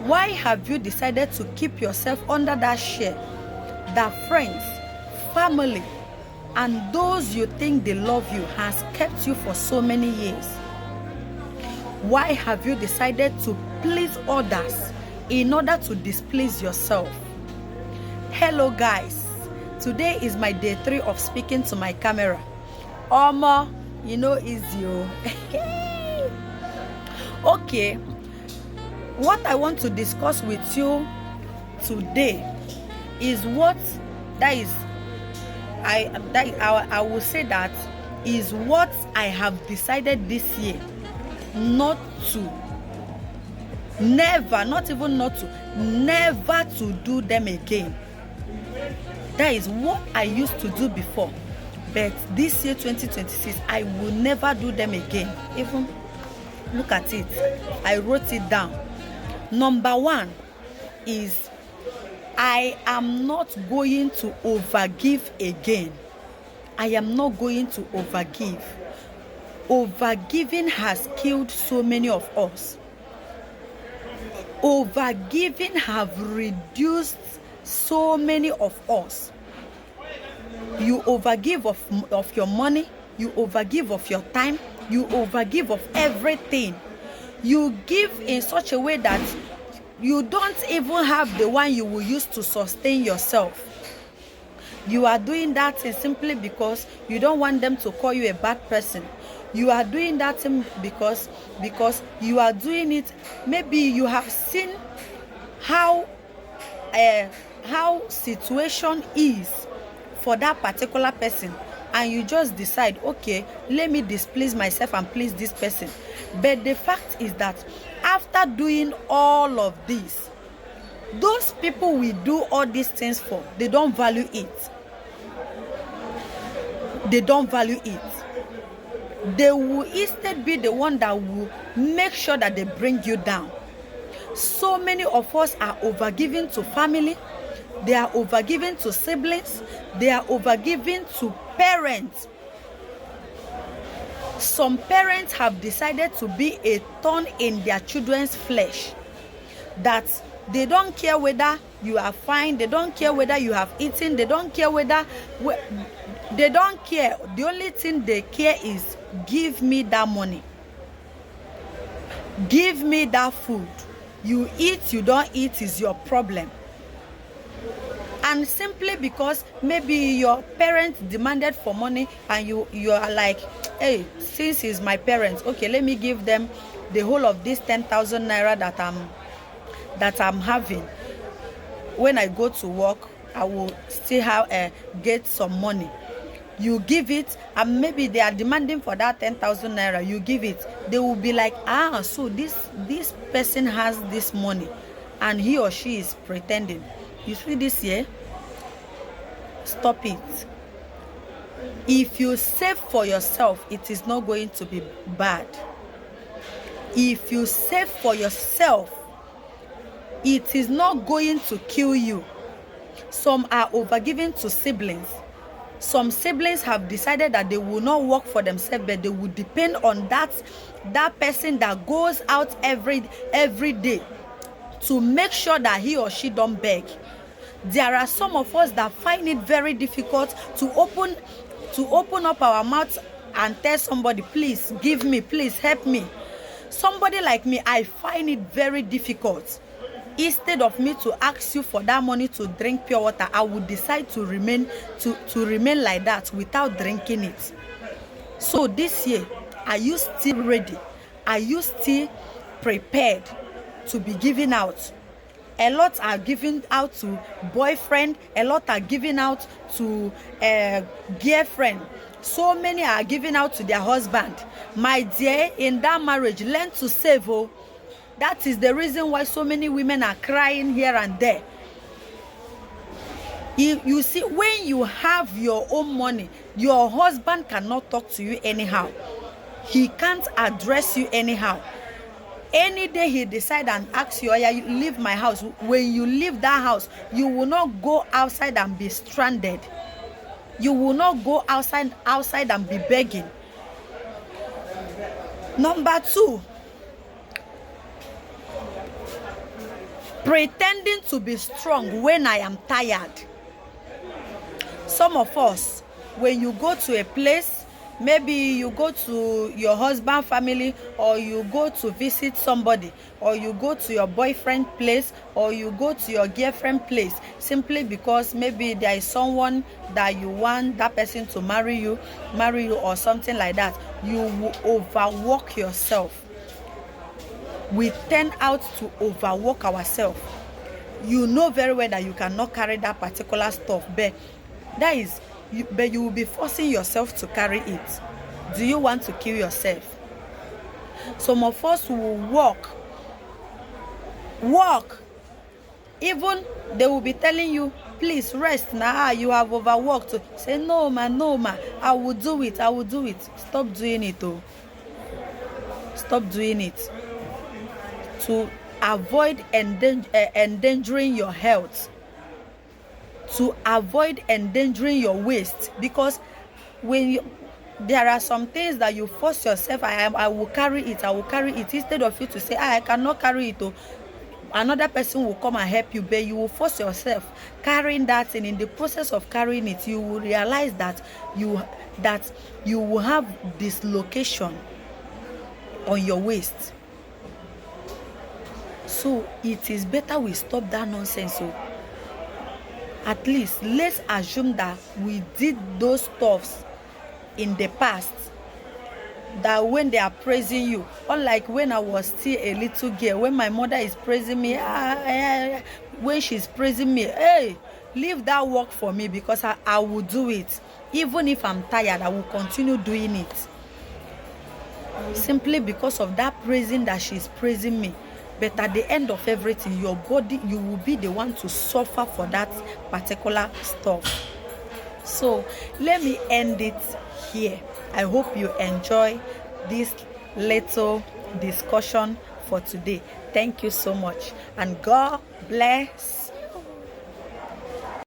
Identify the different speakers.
Speaker 1: Why have you decided to keep yourself under that share that friends, family, and those you think they love you has kept you for so many years? Why have you decided to please others in order to displease yourself? Hello guys, today is my day 3 of speaking to my camera. Omo, you know it's you. Okay, what I want to discuss with you today is what I will say that is what I have decided this year never to do them again. That is what I used to do before, but this year 2026 I will never do them again. Even look at it, I wrote it down. Number 1 is I am not going to overgive again. I am not going to overgive. Overgiving has killed so many of us. Overgiving have reduced so many of us. You overgive of your money, you overgive of your time, you overgive of everything. You give in such a way that you don't even have the one you will use to sustain yourself. You are doing that simply because you don't want them to call you a bad person. You are doing that because you are doing it. Maybe you have seen how situation is for that particular person, and you just decide, okay, let me displease myself and please this person. But the fact is that after doing all of this, those people we do all these things for, they don't value it. They don't value it. They will instead be the one that will make sure that they bring you down. So many of us are overgiving to family. They are overgiving to siblings. They are overgiving to parents. Some parents have decided to be a thorn in their children's flesh. That they don't care whether you are fine. They don't care whether you have eaten. They don't care whether... They don't care. The only thing they care is, give me that money. Give me that food. You eat, you don't eat is your problem. And simply because maybe your parents demanded for money and you are like, hey, since he's my parents, okay, let me give them the whole of this 10,000 naira that I'm having. When I go to work, I will still have get some money. You give it, and maybe they are demanding for that 10,000 naira. You give it, they will be like, so this person has this money, and he or she is pretending. You see this year? Stop it. If you save for yourself, it is not going to be bad. If you save for yourself, it is not going to kill you. Some are overgiving to siblings. Some siblings have decided that they will not work for themselves, but they will depend on that person that goes out every day to make sure that he or she don't beg. There are some of us that find it very difficult to open up our mouths and tell somebody, please give me, please help me. Somebody like me, I find it very difficult. Instead of me to ask you for that money to drink pure water, I would decide to remain like that without drinking it. So this year, are you still ready? Are you still prepared to be giving out? A lot are giving out to boyfriend. A lot are giving out to girlfriend. So many are giving out to their husband. My dear, in that marriage, learn to save. Oh. That is the reason why so many women are crying here and there. You see, when you have your own money, your husband cannot talk to you anyhow. He can't address you anyhow. Any day he decide and ask you, oh yeah, you leave my house. When you leave that house, you will not go outside and be stranded. You will not go outside and be begging. Number 2, pretending to be strong when I am tired. Some of us, when you go to a place, maybe you go to your husband family, or you go to visit somebody, or you go to your boyfriend place, or you go to your girlfriend place, simply because maybe there is someone that you want that person to marry you, or something like that. You will overwork yourself. We tend out to overwork ourselves. You know very well that you cannot carry that particular stuff, but but you will be forcing yourself to carry it. Do you want to kill yourself? Some of us will walk. Even they will be telling you, please rest now, you have overworked. Say, no ma, I will do it. Stop doing it. Stop doing it. To avoid endangering your health, to avoid endangering your waist. Because when there are some things that you force yourself, I will carry it, instead of you to say, I cannot carry it, another person will come and help you, but you will force yourself carrying that, and in the process of carrying it, you will realize that you will have dislocation on your waist. So it is better we stop that nonsense. So at least let's assume that we did those stuffs in the past, that when they are praising you, unlike when I was still a little girl, when my mother is praising me, when she's praising me, hey, leave that work for me, because I will do it. Even if I'm tired, I will continue doing it, simply because of that praising that she's praising me. But at the end of everything, your body, you will be the one to suffer for that particular stuff. So let me end it here. I hope you enjoy this little discussion for today. Thank you so much, and God bless